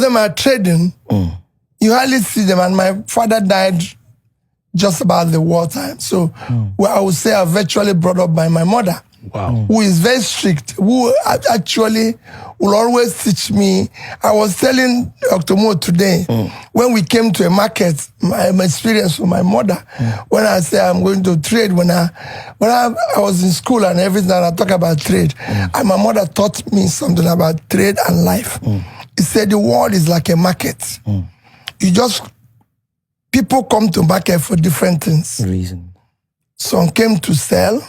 them are trading. You hardly see them. And my father died just about the wartime. So I would say I was virtually brought up by my mother. Wow. Who is very strict, who actually will always teach me. I was telling Dr. Mo today, when we came to a market, my experience with my mother, when I say I'm going to trade, when I was in school and everything, and I talk about trade, and my mother taught me something about trade and life. He said the world is like a market. People come to market for different things. Reason. Some came to sell.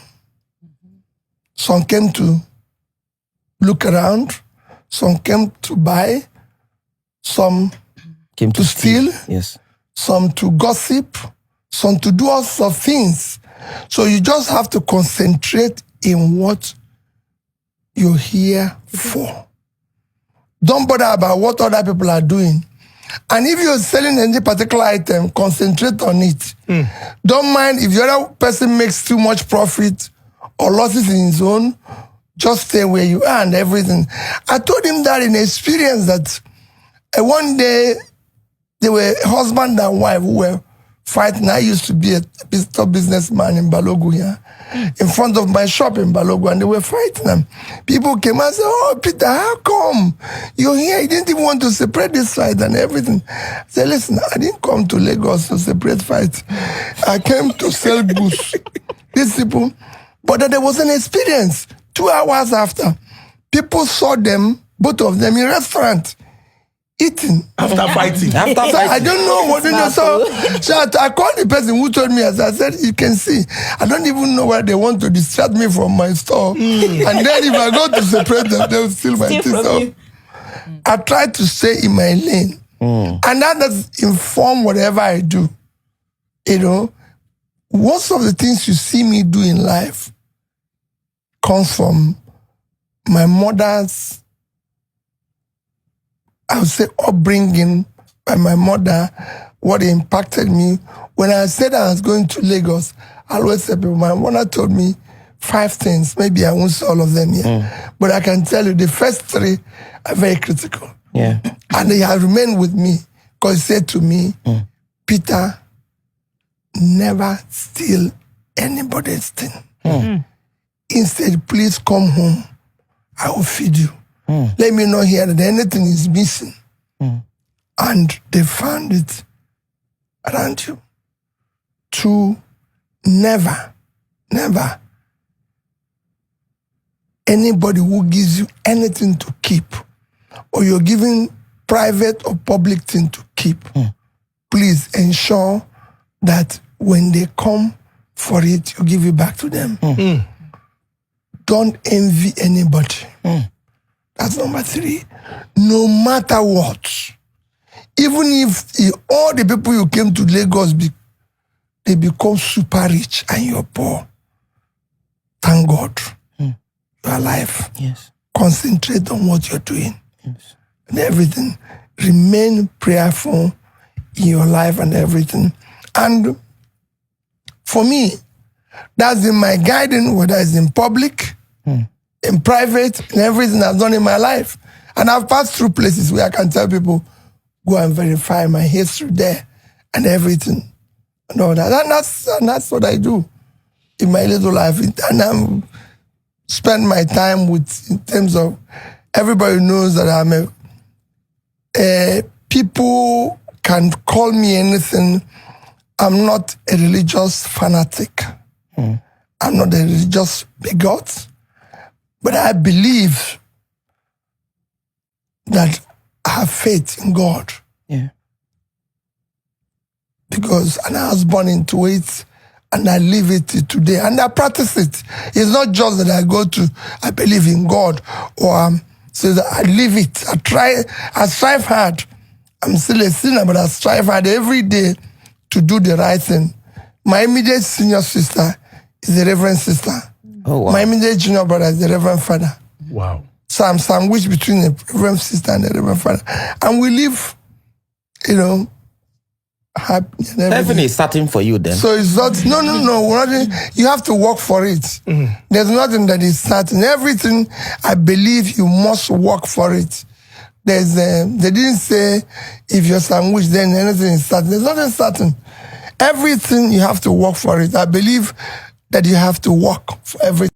Some came to look around. Some came to buy. Some Came to steal. Yes. Some to gossip. Some to do all sorts of things. So you just have to concentrate in what you're here for. Don't bother about what other people are doing. And if you're selling any particular item, concentrate on it. Don't mind if the other person makes too much profit or losses in his own, just stay where you are and everything. I told him that in experience that one day they were husband and wife who were fighting. I used to be a top businessman in Balogu here, in front of my shop in Balogu, and they were fighting them. People came and said, "Oh, Peter, how come you're here? You didn't even want to separate this fight and everything." I said, "Listen, I didn't come to Lagos to separate fights. I came to sell goods." These people, but there was an experience. 2 hours after, people saw them, both of them, in restaurant, eating. After fighting. So I don't know what they know. So I called the person who told me, as I said, you can see, I don't even know why they want to distract me from my store. And then if I go to separate them, they'll steal my things. So I try to stay in my lane. And that does inform whatever I do. You know, most of the things you see me do in life comes from my mother's, I would say, upbringing by my mother, what impacted me. When I said I was going to Lagos, I always said, my mother told me 5 things. Maybe I won't say all of them here. But I can tell you the first 3 are very critical. Yeah. And they have remained with me because he said to me, Peter, never steal anybody's thing. Instead, please come home. I will feed you. Let me know here that anything is missing. And they found it around you. 2, never, anybody who gives you anything to keep, or you're giving private or public thing to keep, please ensure that when they come for it, you give it back to them. Don't envy anybody. That's number 3. No matter what, even if all the people you came to Lagos, they become super rich and you're poor, thank God you're alive. Yes. Concentrate on what you're doing. Yes. And everything. Remain prayerful in your life and everything. And for me, that's in my guiding, whether it's in public, in private, in everything I've done in my life. And I've passed through places where I can tell people, go and verify my history there and everything. And all that. And that's what I do in my little life. And I spend my time with, in terms of, everybody knows that I'm people can call me anything. I'm not a religious fanatic. I'm not a religious bigot. But I believe that I have faith in God. Yeah. Because and I was born into it, and I live it today, and I practice it. It's not just that I believe in God, or so that I live it. I strive hard. I'm still a sinner, but I strive hard every day to do the right thing. My immediate senior sister is the Reverend Sister. Oh, wow. My immediate junior brother is the Reverend Father. Wow. So I'm sandwiched between the Reverend Sister and the Reverend Father. And we live, happy and everything. Heaven is starting for you then. So it's not, no. We're not, you have to work for it. There's nothing that is certain. Everything, I believe you must work for it. they didn't say if you're sandwich, then anything is certain. There's nothing certain. Everything you have to work for it. I believe that you have to work for everything.